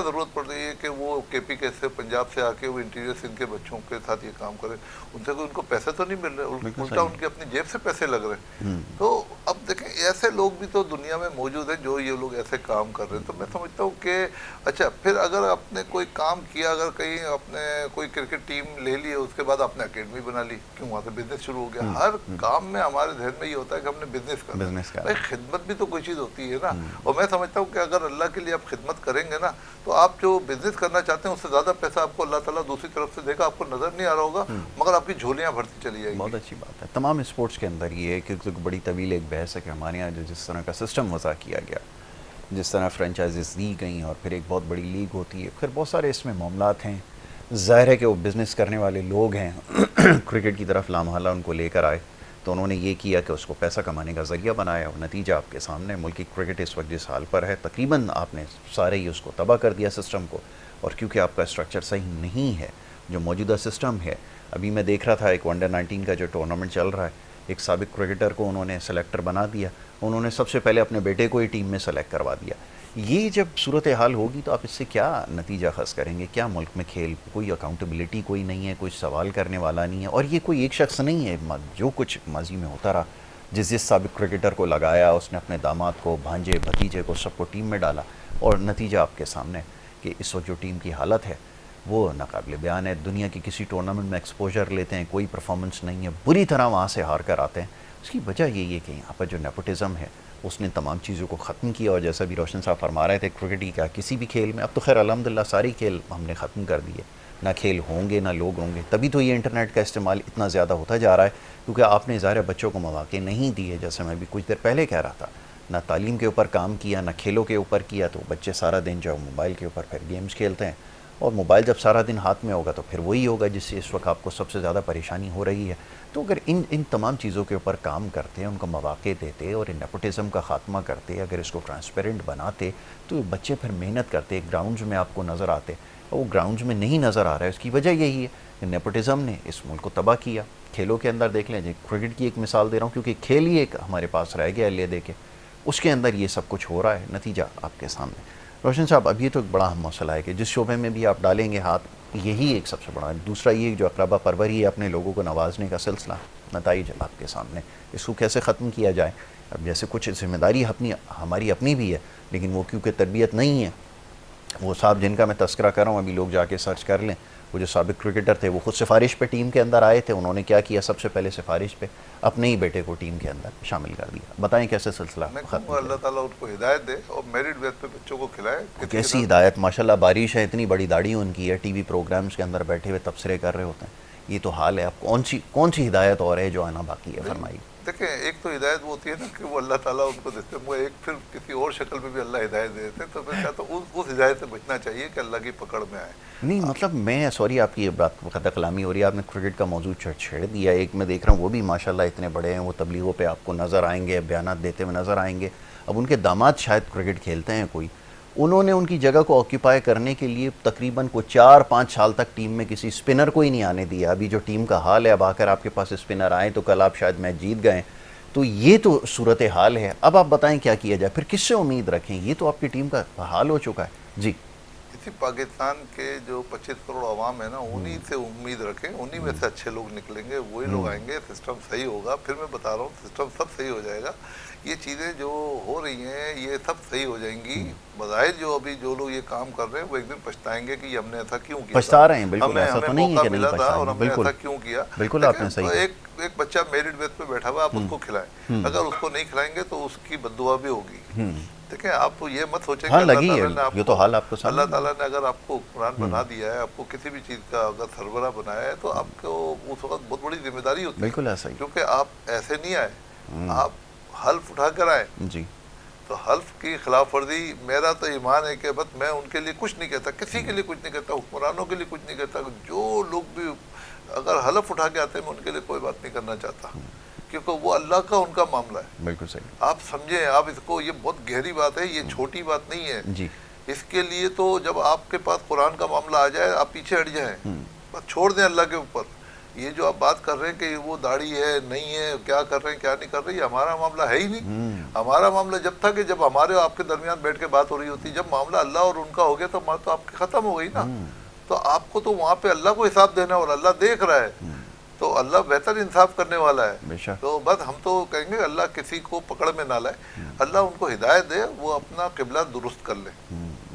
ضرورت پڑ رہی ہے کہ وہ کے پی کے سے پنجاب سے آ کے وہ انٹیریئر سندھ کے بچوں کے ساتھ یہ کام کرے؟ ان سے ان کو پیسے تو نہیں مل رہے، الٹا ان کے اپنی جیب سے پیسے لگ رہے ہیں. تو اب دیکھیں ایسے لوگ بھی تو دنیا میں موجود ہیں جو یہ لوگ ایسے کام کر رہے ہیں. تو میں سمجھتا ہوں کہ اچھا پھر اگر آپ نے کوئی کام کیا، اگر کہیں آپ نے کوئی کرکٹ ٹیم لے لی، اس کے بعد آپ نے اکیڈمی بنا لی، کیوں وہاں سے بزنس شروع ہو گیا. ہر کام میں ہمارے ذہن میں یہ ہوتا ہے کہ ہم نے بزنس کرنا. بھائی خدمت بھی تو کوئی چیز ہوتی ہے نا. اور میں سمجھتا ہوں کہ اگر اللہ کے لیے آپ خدمت کریں گے نا تو آپ جو بزنس کرنا چاہتے ہیں اس سے زیادہ پیسہ آپ کو اللہ تعالیٰ دوسری طرف سے دے گا. آپ کو نظر نہیں آ رہا ہوگا مگر آپ کی جھولیاں بھرتی چلی جائیں گی. بہت اچھی بات ہے. تمام اسپورٹس کے اندر یہ ہے کہ بڑی طویل ایک بحث ہے کہ ہمارے یہاں جس طرح کا سسٹم وضع کیا گیا، جس طرح فرنچائزز دی گئیں اور پھر ایک بہت بڑی لیگ ہوتی ہے، پھر بہت سارے اس میں معاملات ہیں. ظاہر ہے کہ وہ بزنس کرنے والے لوگ ہیں کرکٹ کی طرف لامحالہ ان کو لے کر آئے تو انہوں نے یہ کیا کہ اس کو پیسہ کمانے کا ذریعہ بنایا. اور نتیجہ آپ کے سامنے، ملک کی کرکٹ اس وقت جس حال پر ہے تقریباً آپ نے سارے ہی اس کو تباہ کر دیا سسٹم کو. اور کیونکہ آپ کا اسٹرکچر صحیح نہیں ہے جو موجودہ سسٹم ہے. ابھی میں دیکھ رہا تھا ایک انڈر-19 کا جو ٹورنامنٹ چل رہا ہے, ایک سابق کرکٹر کو انہوں نے سلیکٹر بنا دیا, انہوں نے سب سے پہلے اپنے بیٹے کو ہی ٹیم میں سلیکٹ کروا دیا. یہ جب صورتحال ہوگی تو آپ اس سے کیا نتیجہ خاص کریں گے؟ کیا ملک میں کھیل کوئی اکاؤنٹیبلٹی کوئی نہیں ہے, کوئی سوال کرنے والا نہیں ہے, اور یہ کوئی ایک شخص نہیں ہے. جو کچھ ماضی میں ہوتا رہا, جس سابق کرکٹر کو لگایا, اس نے اپنے داماد کو, بھانجے, بھتیجے کو, سب کو ٹیم میں ڈالا, اور نتیجہ آپ کے سامنے کہ اس وقت جو ٹیم کی حالت ہے وہ ناقابل بیان ہے. دنیا کی کسی ٹورنامنٹ میں ایکسپوجر لیتے ہیں, کوئی پرفارمنس نہیں ہے, بری طرح وہاں سے ہار کر آتے ہیں. اس کی وجہ یہی ہے کہ یہاں پر جو نیپوٹزم ہے اس نے تمام چیزوں کو ختم کیا. اور جیسا بھی روشن صاحب فرما رہے تھے, کرکٹ ہی کیا کسی بھی کھیل میں, اب تو خیر الحمدللہ ساری کھیل ہم نے ختم کر دیے, نہ کھیل ہوں گے نہ لوگ ہوں گے. تبھی تو یہ انٹرنیٹ کا استعمال اتنا زیادہ ہوتا جا رہا ہے, کیونکہ آپ نے ظاہر بچوں کو مواقع نہیں دیے. جیسے میں بھی کچھ دیر پہلے کہہ رہا تھا, نہ تعلیم کے اوپر کام کیا, نہ کھیلوں کے اوپر کیا, تو بچے سارا دن جو موبائل کے اوپر پھر گیمز کھیلتے ہیں. اور موبائل جب سارا دن ہاتھ میں ہوگا تو پھر وہی ہوگا جس سے اس وقت آپ کو سب سے زیادہ پریشانی ہو رہی ہے. تو اگر ان تمام چیزوں کے اوپر کام کرتے, ان کو مواقع دیتے اور ان نیپوٹزم کا خاتمہ کرتے, اگر اس کو ٹرانسپیرنٹ بناتے, تو بچے پھر محنت کرتے, گراؤنڈز میں آپ کو نظر آتے. اور وہ گراؤنڈز میں نہیں نظر آ رہا ہے, اس کی وجہ یہی ہے کہ نیپوٹزم نے اس ملک کو تباہ کیا. کھیلوں کے اندر دیکھ لیں, جی کرکٹ کی ایک مثال دے رہا ہوں کیونکہ کھیل ہی ایک ہمارے پاس رہ گیا لے دے کے, اس کے اندر یہ سب کچھ ہو رہا ہے. نتیجہ آپ کے سامنے. روشن صاحب, اب یہ تو ایک بڑا اہم مسئلہ ہے کہ جس شعبے میں بھی آپ ڈالیں گے ہاتھ, یہی ایک سب سے بڑا ہے. دوسرا یہ جو اقربا پروری ہے, اپنے لوگوں کو نوازنے کا سلسلہ, نتائج آپ کے سامنے, اس کو کیسے ختم کیا جائے. اب جیسے کچھ ذمہ داری ہماری اپنی بھی ہے, لیکن وہ کیونکہ تربیت نہیں ہے. وہ صاحب جن کا میں تذکرہ کر رہا ہوں, ابھی لوگ جا کے سرچ کر لیں, وہ جو سابق کرکٹر تھے وہ خود سفارش پہ ٹیم کے اندر آئے تھے. انہوں نے کیا کیا, سب سے پہلے سفارش پہ اپنے ہی بیٹے کو ٹیم کے اندر شامل کر دیا. بتائیں کیسے سلسلہ میں ختم کہوں گا اللہ تعالیٰ ان کو ہدایت دے اور میرٹ بیس پہ بچوں کو کھلائے. کیسی ہدایت, ماشاءاللہ, بارش ہے, اتنی بڑی داڑھی ان کی ہے, ٹی وی پروگرامز کے اندر بیٹھے ہوئے تبصرے کر رہے ہوتے ہیں. یہ تو حال ہے. اب کون سی ہدایت اور ہے جو آنا باقی ہے, فرمائی. دیکھیں, ایک تو ہدایت وہ ہوتی ہے نا کہ وہ اللہ تعالیٰ ان کو دیتے ہیں, وہ ایک پھر کسی اور شکل میں بھی اللہ ہدایت دے دیتے ہیں. تو میں چاہتا ہوں اس ہدایت سے بچنا چاہیے کہ اللہ کی پکڑ میں آئے. نہیں مطلب میں سوری آپ کی یہ بات قطع کلامی ہو رہی ہے, آپ نے کرکٹ کا موضوع چھیڑ دیا. ایک میں دیکھ رہا ہوں وہ بھی ماشاءاللہ اتنے بڑے ہیں, وہ تبلیغوں پہ آپ کو نظر آئیں گے, بیانات دیتے ہوئے نظر آئیں گے. اب ان کے داماد شاید کرکٹ کھیلتے ہیں کوئی, انہوں نے ان کی جگہ کو آکیپائی کرنے کے لیے تقریباً کو 4-5 سال تک ٹیم میں کسی اسپنر کو ہی نہیں آنے دیا. ابھی جو ٹیم کا حال ہے, اب آ کر آپ کے پاس اسپنر آئیں تو کل آپ شاید میچ جیت گئے. تو یہ تو صورتحال ہے. اب آپ بتائیں کیا کیا جائے, پھر کس سے امید رکھیں؟ یہ تو آپ کی ٹیم کا حال ہو چکا ہے. جی اسی پاکستان کے جو 25 کروڑ عوام ہے نا, انہی سے امید رکھیں, انہی میں سے اچھے لوگ نکلیں گے, وہی لوگ آئیں گے, سسٹم صحیح ہوگا. پھر میں بتا رہا ہوں سسٹم سب صحیح ہو جائے گا. یہ چیزیں جو ہو رہی ہیں یہ سب صحیح ہو جائیں گی. بظاہر جو ابھی جو لوگ یہ کام کر رہے ہیں وہ ایک دن پچھتائیں گے کہ یہ ہم نے ایسا کیوں کیا, پچھتا رہے ہیں. بالکل ایسا ہمیں تو نہیں ہے موقع کہ نہیں ملا تھا اور پچھتائیں. ہم نے بالکل ایسا کیوں کیا. بالکل آپ نے صحیح. ایک بچہ میرٹ بیس پہ بیٹھا ہوا ہے, آپ اس کو کھلائیں, اگر اس کو نہیں کھلائیں گے تو اس کی بد دعا بھی ہوگی. دیکھیں, آپ یہ مت سوچیں کہ اللہ تعالیٰ نے آپ کو, اللہ تعالیٰ نے اگر آپ کو حکمران بنا دیا ہے, آپ کو کسی بھی چیز کا اگر سربراہ بنایا ہے, تو آپ کو اس وقت بہت بڑی ذمہ داری ہوتی ہے. بالکل ایسا ہی, کیونکہ آپ ایسے نہیں آئے, آپ حلف اٹھا کر آئے. جی تو حلف کی خلاف ورزی, میرا تو ایمان ہے کہ بس میں ان کے لیے کچھ نہیں کہتا, کسی کے لیے کچھ نہیں کہتا, حکمرانوں کے لیے کچھ نہیں کہتا. جو لوگ بھی اگر حلف اٹھا کے آتے ہیں, میں ان کے لیے کوئی بات نہیں کرنا چاہتا, کیونکہ وہ اللہ کا ان کا معاملہ ہے. بالکل صحیح. آپ سمجھیں, آپ اس کو, یہ بہت گہری بات ہے, یہ چھوٹی بات نہیں ہے. جی اس کے لیے تو جب آپ کے پاس قرآن کا معاملہ آ جائے, آپ پیچھے ہٹ جائیں, بس چھوڑ دیں اللہ کے اوپر. یہ جو آپ بات کر رہے ہیں کہ وہ داڑھی ہے نہیں ہے, کیا کر رہے ہیں کیا نہیں کر رہے, یہ ہمارا معاملہ ہے ہی نہیں. ہمارا معاملہ جب تھا کہ جب ہمارے آپ کے درمیان بیٹھ کے بات ہو رہی ہوتی, جب معاملہ اللہ اور ان کا ہو گیا تو تو آپ کی ختم ہو گئی نا. تو آپ کو تو وہاں پہ اللہ کو حساب دینا, اور اللہ دیکھ رہا ہے, تو اللہ بہتر انصاف کرنے والا ہے. تو بس ہم تو کہیں گے اللہ کسی کو پکڑ میں نہ لائے, اللہ ان کو ہدایت دے, وہ اپنا قبلہ درست کر لیں.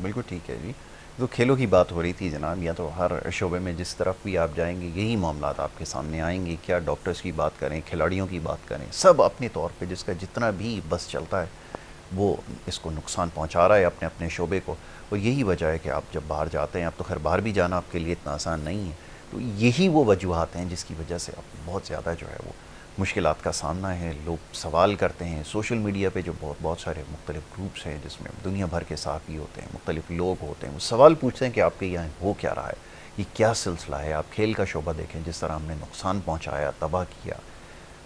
بالکل ٹھیک ہے جی. تو کھیلوں کی بات ہو رہی تھی جناب, یا تو ہر شعبے میں جس طرف بھی آپ جائیں گے یہی معاملات آپ کے سامنے آئیں گے. کیا ڈاکٹرز کی بات کریں, کھلاڑیوں کی بات کریں, سب اپنے طور پہ جس کا جتنا بھی بس چلتا ہے وہ اس کو نقصان پہنچا رہا ہے اپنے اپنے شعبے کو. اور یہی وجہ ہے کہ آپ جب باہر جاتے ہیں, اب تو خیر باہر بھی جانا آپ کے لیے اتنا آسان نہیں ہے, تو یہی وہ وجوہات ہیں جس کی وجہ سے اب بہت زیادہ جو ہے وہ مشکلات کا سامنا ہے. لوگ سوال کرتے ہیں سوشل میڈیا پہ, جو بہت سارے مختلف گروپس ہیں جس میں دنیا بھر کے صحافی ہوتے ہیں, مختلف لوگ ہوتے ہیں, وہ سوال پوچھتے ہیں کہ آپ کے یہاں ہو کیا رہا ہے, یہ کیا سلسلہ ہے. آپ کھیل کا شعبہ دیکھیں, جس طرح ہم نے نقصان پہنچایا, تباہ کیا.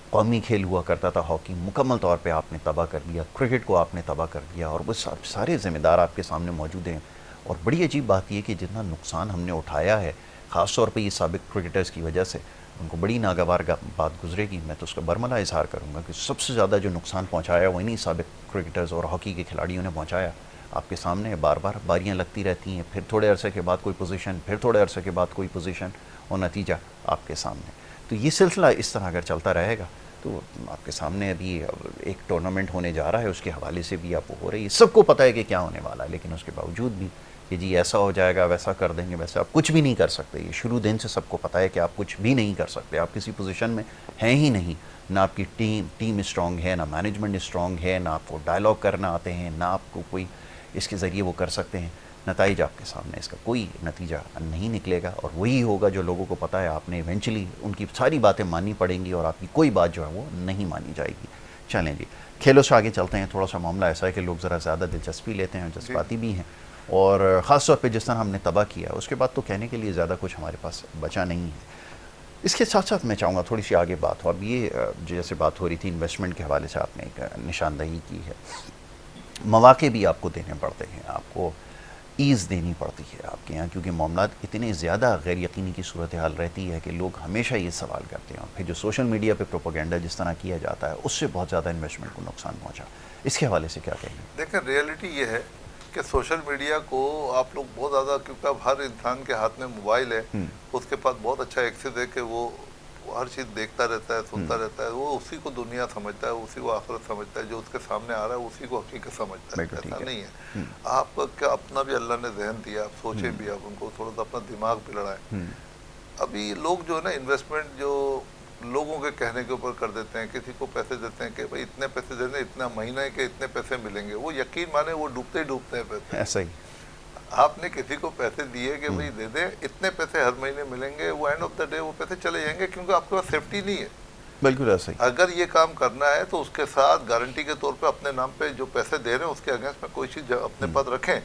قومی کھیل ہوا کرتا تھا ہاکی, مکمل طور پہ آپ نے تباہ کر دیا. کرکٹ کو آپ نے تباہ کر دیا, اور وہ سارے ذمہ دار آپ کے سامنے موجود ہیں. اور بڑی عجیب بات یہ کہ جتنا نقصان ہم نے اٹھایا ہے, خاص طور پہ یہ سابق کرکٹرز کی وجہ سے ان کو بڑی ناگوار بات گزرے گی. میں تو اس کا برملا اظہار کروں گا کہ سب سے زیادہ جو نقصان پہنچایا وہ انہیں سابق کرکٹرز اور ہاکی کے کھلاڑیوں نے پہنچایا. آپ کے سامنے بار بار باریاں لگتی رہتی ہیں, پھر تھوڑے عرصے کے بعد کوئی پوزیشن, پھر تھوڑے عرصے کے بعد کوئی پوزیشن, اور نتیجہ آپ کے سامنے. تو یہ سلسلہ اس طرح اگر چلتا رہے گا تو آپ کے سامنے ابھی ایک ٹورنامنٹ ہونے جا رہا ہے, اس کے حوالے سے بھی آپ ہو رہی ہے, سب کو پتہ ہے کہ کیا ہونے والا ہے, لیکن اس کے باوجود بھی کہ جی ایسا ہو جائے گا, ویسا کر دیں گے, ویسے آپ کچھ بھی نہیں کر سکتے. یہ شروع دن سے سب کو پتہ ہے کہ آپ کچھ بھی نہیں کر سکتے, آپ کسی پوزیشن میں ہیں ہی نہیں. نہ آپ کی ٹیم اسٹرانگ ہے, نہ مینجمنٹ اسٹرانگ ہے, نہ آپ کو ڈائلاگ کرنا آتے ہیں, نہ آپ کو کوئی اس کے ذریعے وہ کر سکتے ہیں. نتائج آپ کے سامنے, اس کا کوئی نتیجہ نہیں نکلے گا, اور وہی ہوگا جو لوگوں کو پتہ ہے. آپ نے ایونچولی ان کی ساری باتیں ماننی پڑیں گی اور آپ کی کوئی بات جو ہے وہ نہیں مانی جائے گی. چلیں جی, کھیلوں سے آگے چلتے ہیں. تھوڑا سا معاملہ ایسا ہے کہ لوگ ذرا زیادہ دلچسپی لیتے ہیں, جذباتی بھی ہیں, اور خاص طور پہ جس طرح ہم نے تباہ کیا اس کے بعد تو کہنے کے لیے زیادہ کچھ ہمارے پاس بچا نہیں ہے. اس کے ساتھ ساتھ میں چاہوں گا تھوڑی سی آگے بات ہو. اب یہ جیسے بات ہو رہی تھی انویسٹمنٹ کے حوالے سے, آپ نے ایک نشاندہی کی ہے. مواقع بھی آپ کو دینے پڑتے ہیں, آپ کو ایز دینی پڑتی ہے آپ کے یہاں, کیونکہ معاملات اتنے زیادہ غیر یقینی کی صورتحال رہتی ہے کہ لوگ ہمیشہ یہ سوال کرتے ہیں. اور پھر جو سوشل میڈیا پہ پروپیگنڈا جس طرح کیا جاتا ہے, اس سے بہت زیادہ انویسٹمنٹ کو نقصان پہنچا. اس کے حوالے سے کیا کہیں گے؟ دیکھیں, ریئلٹی یہ ہے کہ سوشل میڈیا کو آپ لوگ بہت زیادہ, کیونکہ اب ہر انسان کے ہاتھ میں موبائل ہے, اس کے پاس بہت اچھا ایکسس ہے کہ وہ ہر چیز دیکھتا رہتا ہے, سنتا رہتا ہے. وہ اسی کو دنیا سمجھتا ہے, اسی کو آخرت سمجھتا ہے. جو اس کے سامنے آ رہا ہے اسی کو حقیقت سمجھتا ہے. ایسا نہیں ہے. آپ کا اپنا بھی اللہ نے ذہن دیا, آپ سوچیں بھی, آپ ان کو تھوڑا سا اپنا دماغ بھی لڑائیں. ابھی لوگ جو ہے نا انویسٹمنٹ جو لوگوں کے کہنے کے اوپر کر دیتے ہیں, کسی کو پیسے دیتے ہیں کہ بھائی اتنے پیسے دے دیں, اتنا مہینہ کے اتنے پیسے ملیں گے, وہ یقین مانے وہ ڈوبتے ہی ڈوبتے ہیں پیسے. ایسا ہی آپ نے کسی کو پیسے دیے کہ بھائی دے دیں, اتنے پیسے ہر مہینے ملیں گے, وہ اینڈ آف دا ڈے وہ پیسے چلے جائیں گے, کیونکہ آپ کے پاس سیفٹی نہیں ہے. بالکل ایسا ہی. اگر یہ کام کرنا ہے تو اس کے ساتھ گارنٹی کے طور پہ اپنے نام پہ جو پیسے دے رہے ہیں اس کے اگینسٹ میں کوئی چیز اپنے پاس رکھیں,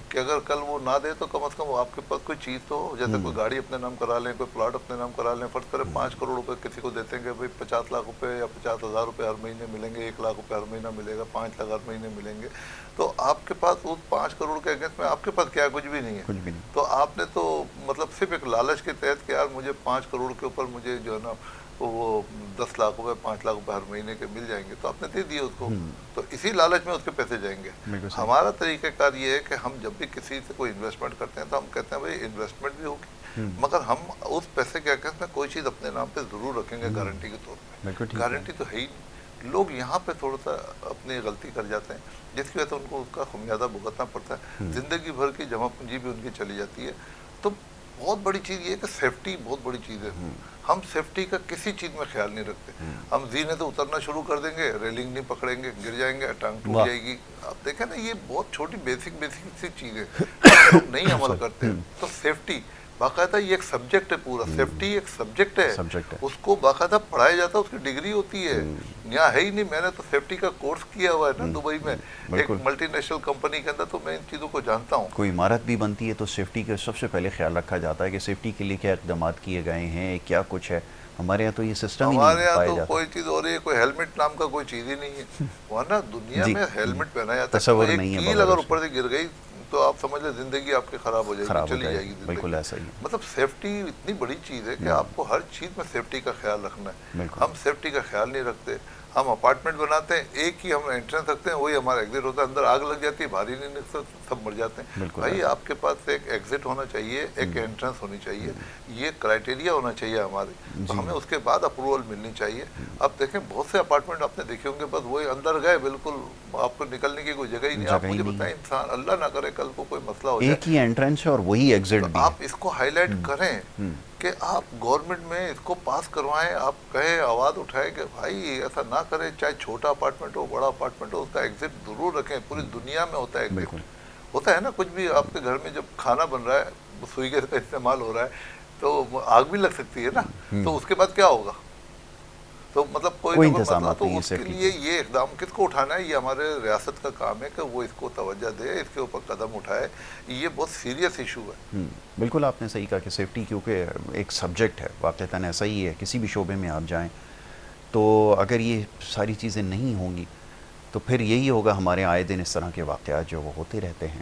کہ اگر کل وہ نہ دے تو کم از کم آپ کے پاس کوئی چیز تو ہو. جیسے کوئی گاڑی اپنے نام کرا لیں, کوئی پلاٹ اپنے نام کرا لیں. فرض کریں 5 کروڑ روپے کسی کو دیتے ہیں کہ بھائی 50 لاکھ روپے یا 50,000 روپے ہر مہینے ملیں گے, 1 لاکھ روپے ہر مہینہ ملے گا, 5 لاکھ ہر مہینے ملیں گے. تو آپ کے پاس اس 5 کروڑ کے اگینسٹ میں آپ کے پاس کیا, کچھ بھی نہیں ہے. تو آپ نے تو مطلب صرف ایک لالچ کے تحت کہ یار مجھے 5 کروڑ کے اوپر مجھے جو ہے نا وہ 10 لاکھ روپے 5 لاکھ روپے ہر مہینے کے مل جائیں گے, تو آپ نے دے دیے اس کو. تو اسی لالچ میں اس کے پیسے جائیں گے. ہمارا طریقہ کار یہ ہے کہ ہم جب بھی کسی سے کوئی انویسٹمنٹ کرتے ہیں تو ہم کہتے ہیں بھائی انویسٹمنٹ بھی ہوگی, مگر ہم اس پیسے کے اگینسٹ میں کوئی چیز اپنے نام پہ ضرور رکھیں گے گارنٹی کے طور پہ. گارنٹی تو ہے ہی نہیں. لوگ یہاں پہ تھوڑا سا اپنی غلطی کر جاتے ہیں, جس کی وجہ سے ان کو اس کا خمیازہ بھگتنا پڑتا ہے. زندگی بھر کی جمع پونجی بھی ان کی چلی جاتی ہے. تو بہت بڑی چیز یہ ہے کہ سیفٹی بہت بڑی چیز ہے. ہم سیفٹی کا کسی چیز میں خیال نہیں رکھتے. ہم زینے تو اترنا شروع کر دیں گے, ریلنگ نہیں پکڑیں گے, گر جائیں گے, ٹانگ ٹوٹ جائے گی. آپ دیکھیں نا, یہ بہت چھوٹی بیسک سی چیز ہے, لوگ نہیں عمل کرتے. تو سیفٹی باقاعدہ یہ ایک سبجیکٹ ہے, پورا سیفٹی ایک سبجیکٹ ہے, اس کو باقاعدہ پڑھایا جاتا ہے, اس کی ڈگری ہوتی ہے. یہاں ہے ہی نہیں. میں نے تو سیفٹی کا کورس کیا ہوا ہے نا دبئی میں, ایک ملٹی نیشنل کمپنی کے اندر, تو میں ان چیزوں کو جانتا ہوں. کوئی عمارت بھی بنتی ہے تو سیفٹی کا سب سے پہلے خیال رکھا جاتا ہے کہ سیفٹی کے لیے کیا اقدامات کیے گئے ہیں, کیا کچھ ہے. ہمارے یہاں تو یہ سسٹم ہی نہیں پایا جاتا. ہمارے یہاں تو کوئی چیز ہو رہی ہے, کوئی ہیلمٹ نام کا کوئی چیز ہی نہیں ہے. ورنہ دنیا میں ہیلمٹ پہنا جاتا ہے. تصور نہیں ہے. کیل اگر اوپر سے گر گئی تو آپ سمجھ لیں زندگی آپ کی خراب ہو جائے گی, چلی جائے گی زندگی. بالکل ایسا ہی. مطلب سیفٹی اتنی بڑی چیز ہے کہ آپ کو ہر چیز میں سیفٹی کا خیال رکھنا ہے. ہم سیفٹی کا خیال نہیں رکھتے. ہم اپارٹمنٹ بناتے ہیں, ایک ہی ہم انٹرنس رکھتے ہیں, وہی ہمارا ایگزٹ ہوتا ہے. اندر آگ لگ جاتی ہے, بھاری نہیں نکلتا, سب مر جاتے ہیں. بھائی آپ کے پاس ایک ایگزٹ ہونا چاہیے, ایک انٹرنس ہونی چاہیے, یہ کرائٹیریا ہونا چاہیے ہمارے. تو ہمیں اس کے بعد اپروول ملنی چاہیے. اب دیکھیں بہت سے اپارٹمنٹ آپ نے دیکھے ہوں گے, بس وہی اندر گئے, بالکل آپ کو نکلنے کی کوئی جگہ ہی نہیں. آپ مجھے بتائیں, انسان اللہ نہ کرے کل کو کوئی مسئلہ ہو جائے, ایک ہی انٹرنس ہے اور وہی ایگزٹ بھی. آپ اس کو ہائی لائٹ کریں کہ آپ گورنمنٹ میں اس کو پاس کروائیں. آپ کہیں, آواز اٹھائیں کہ بھائی ایسا نہ کریں, چاہے چھوٹا اپارٹمنٹ ہو بڑا اپارٹمنٹ ہو, اس کا ایگزٹ ضرور رکھیں. پوری دنیا میں ہوتا ہے ایگزٹ. ہوتا ہے نا, کچھ بھی آپ کے گھر میں جب کھانا بن رہا ہے, سوئی گیس کا استعمال ہو رہا ہے, تو آگ بھی لگ سکتی ہے نا. تو اس کے بعد کیا ہوگا؟ تو مطلب کوئی مسئلہ, تو اس کے لیے یہ اقدام کس کو اٹھانا ہے؟ یہ ہمارے ریاست کا کام ہے کہ وہ اس کو توجہ دے, اس کے اوپر قدم اٹھائے. یہ بہت سیریس ایشو ہے. بالکل آپ نے صحیح کہا کہ سیفٹی کیونکہ ایک سبجیکٹ ہے, واقعتاً ایسا ہی ہے. کسی بھی شعبے میں آپ جائیں تو اگر یہ ساری چیزیں نہیں ہوں گی تو پھر یہی ہوگا, ہمارے آئے دن اس طرح کے واقعات جو وہ ہوتے رہتے ہیں.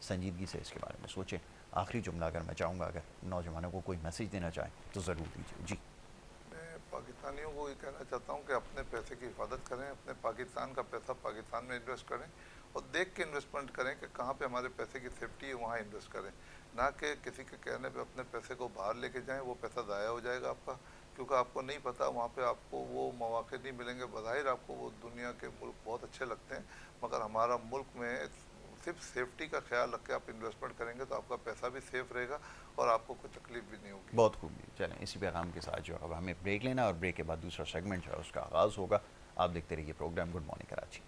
سنجیدگی سے اس کے بارے میں سوچیں. آخری جملہ اگر میں چاہوں گا اگر نوجوانوں کو کوئی میسیج دینا چاہیں تو ضرور دیجیے. جی. میں پاکستانیوں کو یہ کہنا چاہتا ہوں کہ اپنے پیسے کی حفاظت کریں, اپنے پاکستان کا پیسہ پاکستان میں انویسٹ کریں اور دیکھ کے انویسٹمنٹ کریں کہ کہاں پہ ہمارے پیسے کی سیفٹی ہے, وہاں انویسٹ کریں, نہ کہ کسی کے کہنے پہ اپنے پیسے کو باہر لے کے جائیں. وہ پیسہ ضائع ہو جائے گا آپ کا, کیونکہ آپ کو نہیں پتہ وہاں پہ آپ کو وہ مواقع نہیں ملیں گے. بظاہر آپ کو وہ دنیا کے ملک بہت اچھے لگتے ہیں, مگر ہمارا ملک میں صرف سیفٹی کا خیال رکھ کے آپ انویسٹمنٹ کریں گے تو آپ کا پیسہ بھی سیف رہے گا اور آپ کو کوئی تکلیف بھی نہیں ہوگی. بہت خوب. چلیں اسی پیغام کے ساتھ جو اب ہمیں بریک لینا اور بریک کے بعد دوسرا سیگمنٹ جو ہے اس کا آغاز ہوگا. آپ دیکھتے رہیے پروگرام گڈ مارننگ کراچی.